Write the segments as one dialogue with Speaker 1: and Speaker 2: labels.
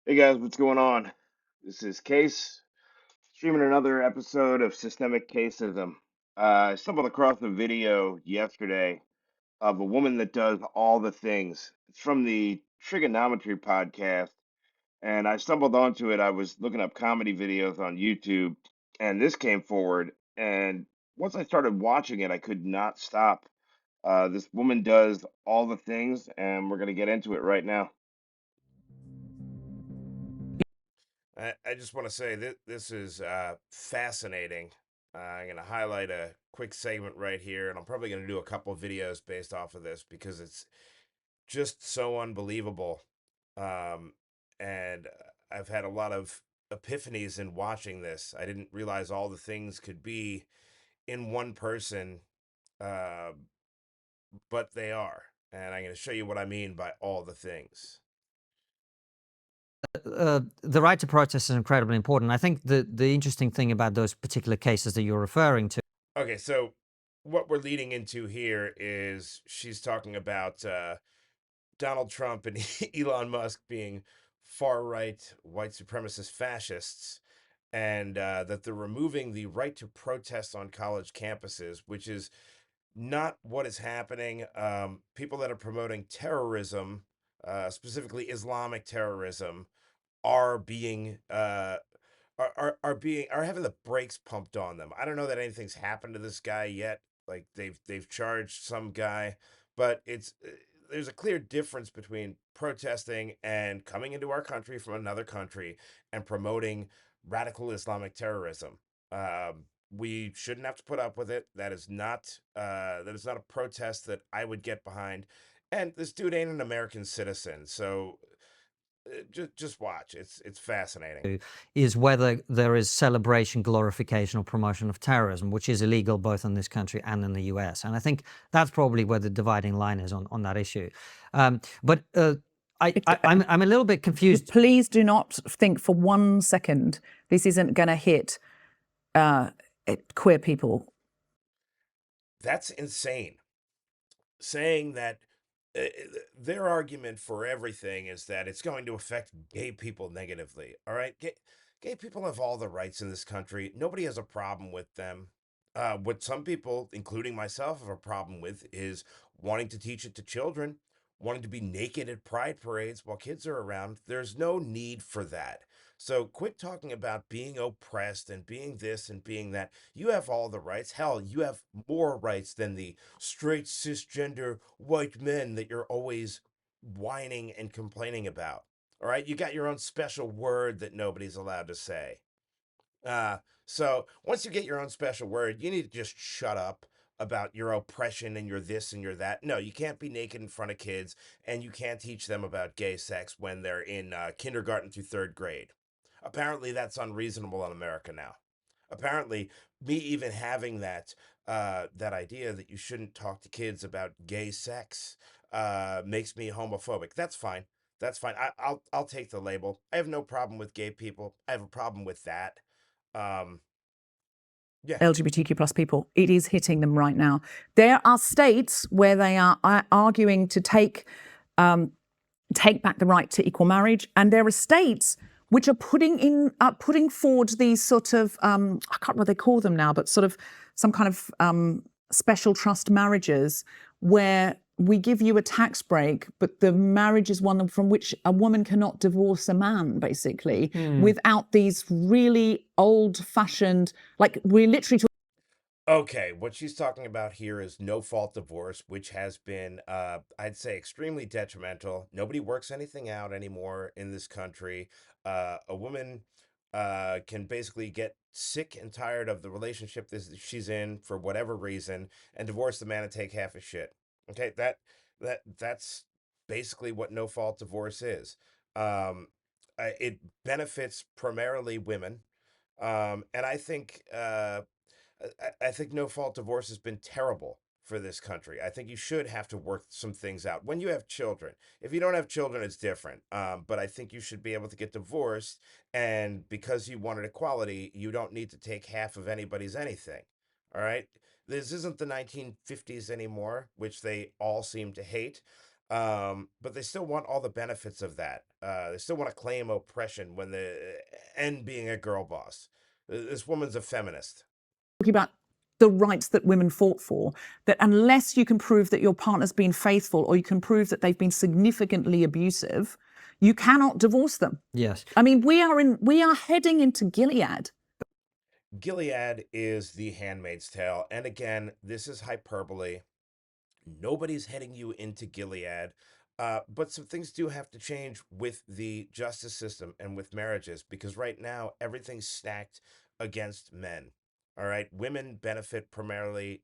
Speaker 1: Hey guys, what's going on? This is Case, streaming another episode of Systemic Caseism. I stumbled across a video yesterday of a woman that does all the things. It's from the Triggernometry Podcast, and I stumbled onto it. I was looking up comedy videos on YouTube, and this came forward. And once I started watching it, I could not stop. This woman does all the things, and we're going to get into it right now.
Speaker 2: I just want to say that this is fascinating. I'm going to highlight a quick segment right here, and I'm probably going to do a couple of videos based off of this because it's just so unbelievable. And I've had a lot of epiphanies in watching this. I didn't realize all the things could be in one person, uh, but they are. And I'm going to show you what I mean by all the things.
Speaker 3: The right to protest is incredibly important. I think the interesting thing about those particular cases that you're referring to.
Speaker 2: Okay, so what we're leading into here is she's talking about Donald Trump and Elon Musk being far right white supremacist fascists, and that they're removing the right to protest on college campuses, which is not what is happening. People that are promoting terrorism, specifically Islamic terrorism, are being are having the brakes pumped on them. I don't know that anything's happened to this guy yet. Like they've charged some guy, but it's there's a clear difference between protesting and coming into our country from another country and promoting radical Islamic terrorism. We shouldn't have to put up with it. That is not a protest that I would get behind. And this dude ain't an American citizen, so just watch. It's fascinating.
Speaker 3: Is whether there is celebration, glorification, or promotion of terrorism, which is illegal both in this country and in the US. And I think that's probably where the dividing line is on that issue. But I'm a little bit confused.
Speaker 4: Please do not think for 1 second this isn't going to hit queer people.
Speaker 2: That's insane. Saying that uh, their argument for everything is that it's going to affect gay people negatively. All right, gay people have all the rights in this country. Nobody has a problem with them. What some people, including myself, have a problem with is wanting to teach it to children, wanting to be naked at pride parades while kids are around. There's no need for that. So quit talking about being oppressed and being this and being that. You have all the rights. Hell, you have more rights than the straight cisgender white men that you're always whining and complaining about. All right, you got your own special word that nobody's allowed to say. Uh, so once you get your own special word, you need to just shut up about your oppression and your this and your that. No, you can't be naked in front of kids, and you can't teach them about gay sex when they're in kindergarten through third grade. Apparently, that's unreasonable in America now. Apparently, me even having that idea that you shouldn't talk to kids about gay sex makes me homophobic. That's fine. That's fine. I'll take the label. I have no problem with gay people. I have a problem with that. Um, yeah.
Speaker 4: LGBTQ plus people, it is hitting them right now. There are states where they are arguing to take back the right to equal marriage, and there are states which are putting forward these sort of I can't remember what they call them now, but sort of some kind of special trust marriages where we give you a tax break, but the marriage is one from which a woman cannot divorce a man, basically, without these really old-fashioned, like we're literally talking.
Speaker 2: Okay, what she's talking about here is no fault divorce, which has been, I'd say, extremely detrimental. Nobody works anything out anymore in this country. A woman can basically get sick and tired of the relationship she's in for whatever reason and divorce the man and take half his shit. Okay, that's basically what no fault divorce is. It benefits primarily women, and I think no fault divorce has been terrible for this country. I think you should have to work some things out when you have children. If you don't have children, it's different. But I think you should be able to get divorced, and because you wanted equality, you don't need to take half of anybody's anything. All right. This isn't the 1950s anymore, which they all seem to hate. But they still want all the benefits of that. They still want to claim oppression when the end being a girl boss. This woman's a feminist.
Speaker 4: Talking about the rights that women fought for, that unless you can prove that your partner's been faithful or you can prove that they've been significantly abusive, you cannot divorce them.
Speaker 3: Yes.
Speaker 4: I mean, we are heading into Gilead.
Speaker 2: Gilead is the handmaid's tale. And again, this is hyperbole. Nobody's heading you into Gilead. But some things do have to change with the justice system and with marriages, because right now everything's stacked against men. All right. Women benefit primarily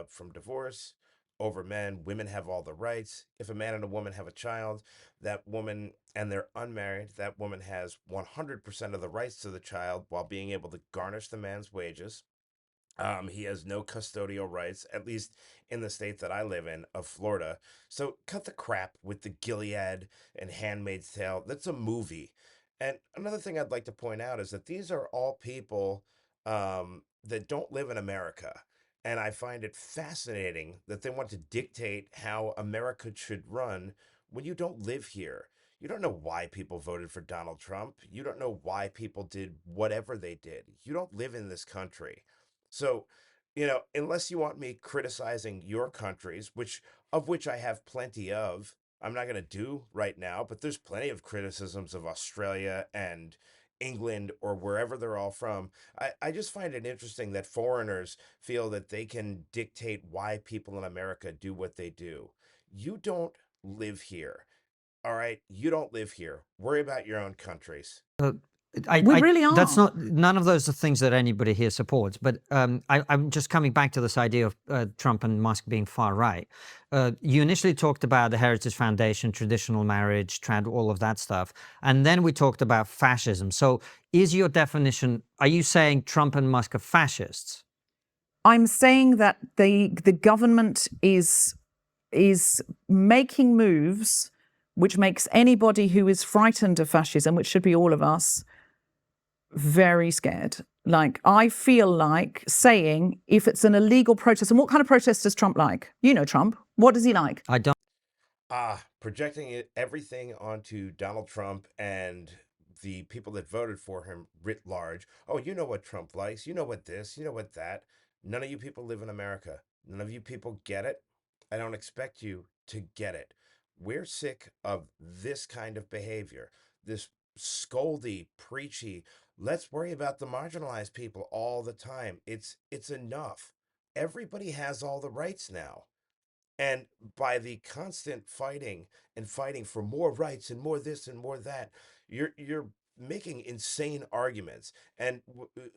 Speaker 2: from divorce over men. Women have all the rights. If a man and a woman have a child, that woman, and they're unmarried, that woman has 100% of the rights to the child while being able to garnish the man's wages. He has no custodial rights, at least in the state that I live in, of Florida. So cut the crap with the Gilead and Handmaid's Tale. That's a movie. And another thing I'd like to point out is that these are all people that don't live in America. And I find it fascinating that they want to dictate how America should run when you don't live here. You don't know why people voted for Donald Trump. You don't know why people did whatever they did. You don't live in this country. So, unless you want me criticizing your countries, which I have plenty of, I'm not going to do right now, but there's plenty of criticisms of Australia and England or wherever they're all from. I just find it interesting that foreigners feel that they can dictate why people in America do what they do. You don't live here. All right. You don't live here. Worry about your own countries.
Speaker 4: We really are.
Speaker 3: That's not, none of those are things that anybody here supports. But I'm just coming back to this idea of Trump and Musk being far right. You initially talked about the Heritage Foundation, traditional marriage, all of that stuff. And then we talked about fascism. So is your definition, are you saying Trump and Musk are fascists?
Speaker 4: I'm saying that the government is making moves which makes anybody who is frightened of fascism, which should be all of us, very scared. Like, I feel like saying, if it's an illegal protest, and what kind of protest does Trump like? You know Trump. What does he like?
Speaker 3: I don't.
Speaker 2: Projecting everything onto Donald Trump and the people that voted for him writ large. Oh, you know what Trump likes. You know what this. You know what that. None of you people live in America. None of you people get it. I don't expect you to get it. We're sick of this kind of behavior. This scoldy, preachy, let's worry about the marginalized people all the time. It's enough. Everybody has all the rights now. And by the constant fighting and fighting for more rights and more this and more that, you're making insane arguments. And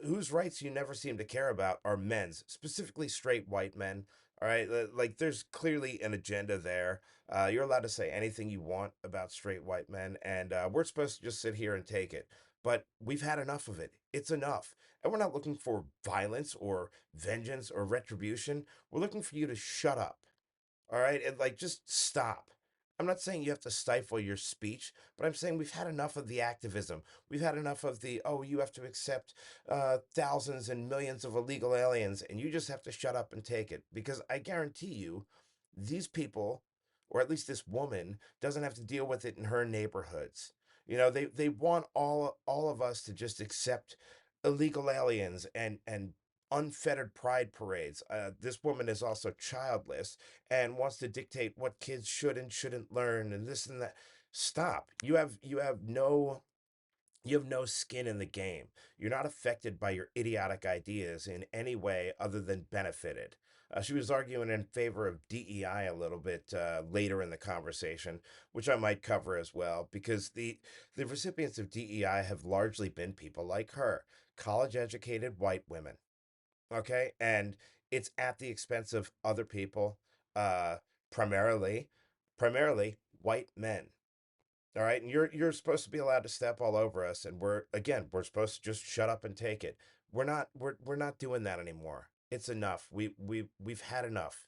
Speaker 2: whose rights you never seem to care about are men's, specifically straight white men. All right, like there's clearly an agenda there. You're allowed to say anything you want about straight white men, and we're supposed to just sit here and take it. But we've had enough of it. It's enough. And we're not looking for violence or vengeance or retribution. We're looking for you to shut up. All right. And like, just stop. I'm not saying you have to stifle your speech, but I'm saying we've had enough of the activism. We've had enough of the, oh, you have to accept thousands and millions of illegal aliens and you just have to shut up and take it. Because I guarantee you, these people, or at least this woman, doesn't have to deal with it in her neighborhoods. They want all of us to just accept illegal aliens and unfettered pride parades. This woman is also childless and wants to dictate what kids should and shouldn't learn and this and that. Stop. You have no skin in the game. You're not affected by your idiotic ideas in any way other than benefited. She was arguing in favor of DEI a little bit later in the conversation, which I might cover as well, because the recipients of DEI have largely been people like her, college educated white women. Okay, and it's at the expense of other people, uh primarily white men. All right, and you're supposed to be allowed to step all over us, and we're supposed to just shut up and take it. We're not doing that anymore. It's enough. We've had enough.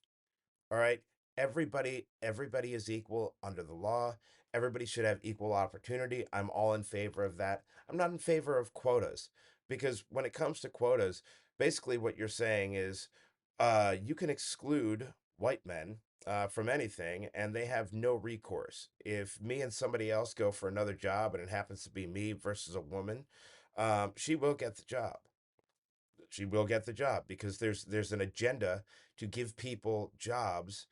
Speaker 2: All right. Everybody is equal under the law. Everybody should have equal opportunity. I'm all in favor of that. I'm not in favor of quotas, because when it comes to quotas, basically what you're saying is you can exclude white men from anything, and they have no recourse. If me and somebody else go for another job and it happens to be me versus a woman, she will get the job. She will get the job because there's an agenda to give people jobs,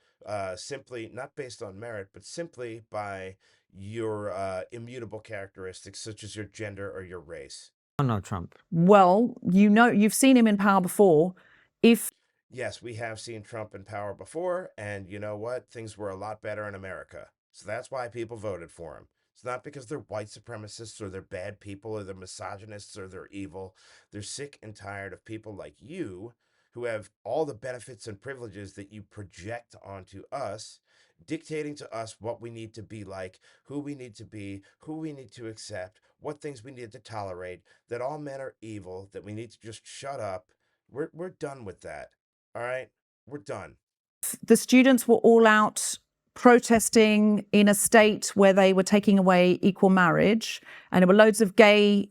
Speaker 2: simply not based on merit, but simply by your immutable characteristics such as your gender or your race.
Speaker 3: Oh, no, Trump.
Speaker 4: Well, you've seen him in power before. If
Speaker 2: Yes, we have seen Trump in power before, and you know what? Things were a lot better in America. So that's why people voted for him. It's not because they're white supremacists or they're bad people or they're misogynists or they're evil. They're sick and tired of people like you who have all the benefits and privileges that you project onto us, dictating to us what we need to be like, who we need to be, who we need to accept, what things we need to tolerate, that all men are evil, that we need to just shut up. We're done with that. All right, we're done.
Speaker 4: the students were all out protesting in a state where they were taking away equal marriage, and there were loads of gay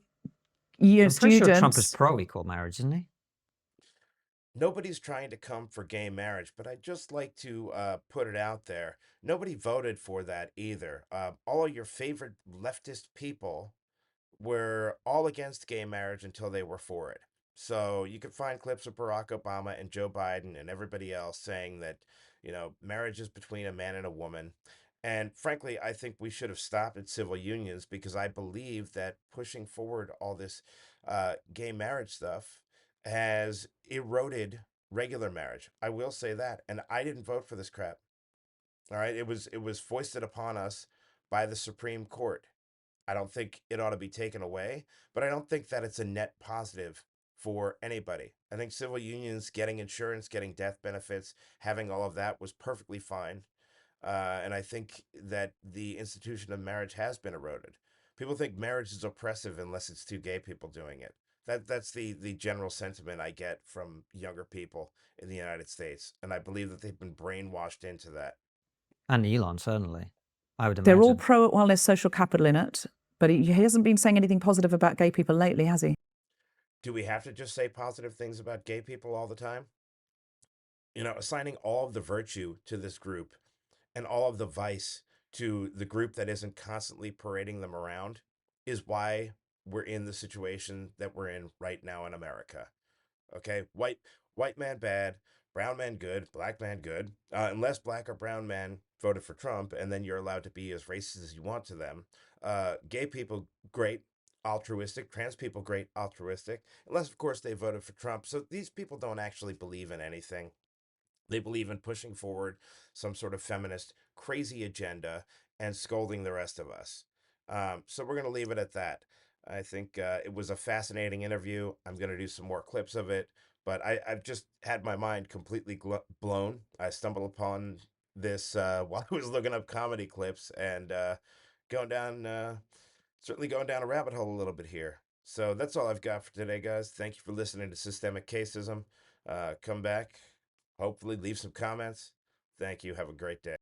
Speaker 3: I'm pretty sure Trump is
Speaker 4: students.
Speaker 3: pro-equal marriage, isn't he?
Speaker 2: Nobody's trying to come for gay marriage, but I'd just like to put it out there. Nobody voted for that either. All of your favorite leftist people were all against gay marriage until they were for it. So you can find clips of Barack Obama and Joe Biden and everybody else saying that, marriage is between a man and a woman. And frankly, I think we should have stopped at civil unions because I believe that pushing forward all this gay marriage stuff has eroded regular marriage. I will say that. And I didn't vote for this crap. All right. It was foisted upon us by the Supreme Court. I don't think it ought to be taken away, but I don't think that it's a net positive for anybody. I think civil unions getting insurance, getting death benefits, having all of that was perfectly fine. And I think that the institution of marriage has been eroded. People think marriage is oppressive unless it's two gay people doing it. That's the general sentiment I get from younger people in the United States, and I believe that they've been brainwashed into that.
Speaker 3: And Elon, certainly, I would
Speaker 4: They're all
Speaker 3: imagine.
Speaker 4: pro it while there's social capital in it, but he hasn't been saying anything positive about gay people lately, has he?
Speaker 2: Do we have to just say positive things about gay people all the time? Assigning all of the virtue to this group and all of the vice to the group that isn't constantly parading them around is why we're in the situation that we're in right now in America. Okay, white man bad, brown man good, black man good. Unless black or brown man voted for Trump, and then you're allowed to be as racist as you want to them. Gay people great, altruistic. Trans people great, altruistic. Unless of course they voted for Trump. So these people don't actually believe in anything. They believe in pushing forward some sort of feminist crazy agenda and scolding the rest of us. So we're going to leave it at that. I think it was a fascinating interview. I'm going to do some more clips of it, but I've just had my mind completely blown. I stumbled upon this while I was looking up comedy clips and going down, certainly going down a rabbit hole a little bit here. So that's all I've got for today, guys. Thank you for listening to Systemic Caseism. Come back. Hopefully, leave some comments. Thank you. Have a great day.